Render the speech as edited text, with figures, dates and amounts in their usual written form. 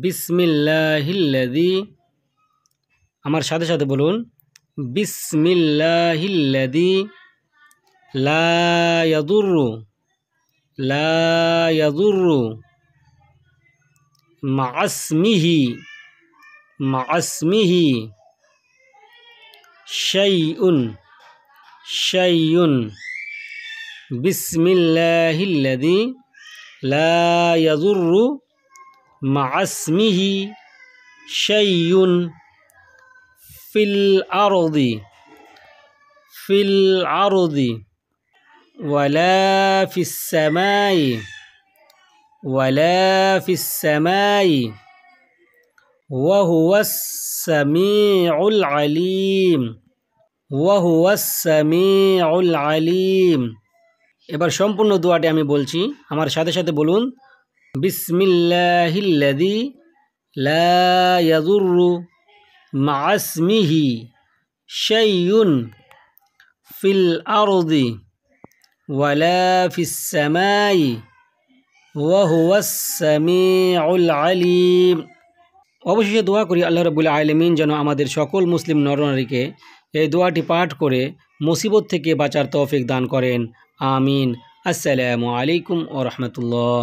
বিসমিল্লাহিল্লাযী, আমার সাথে সাথে বলুন বিসমিল্লাহিল্লাযী লা ইয়াদুররু মা'আসমিহি শাইউন। বিসমিল্লাহিল্লাযী লা ইয়াদুররু মা'আসমিহি শাইউন ফিল আরদি ওয়ালা ফিস সামাই ওয়া হুয়াস সামিউল আলিম। এবার সম্পূর্ণ দোয়াটি আমি বলছি, আমার সাথে সাথে বলুন বিসমিল্লাহিল্লাযী লা ইয়াদুররু মা'আসমিহি শাইউন ফিল আরদি ওয়ালা ফিস সামাই ওয়া হুয়াস সামিউল আলিম। অবশেষে দোয়া করি আল্লাহ রাব্বুল আলামিন যেন আমাদের সকল মুসলিম নরনারীকে এই দোয়াটি পাঠ করে মুসিবত থেকে বাঁচার তৌফিক দান করেন। আমিন। আসসালামু আলাইকুম ওয়া রাহমাতুল্লাহ।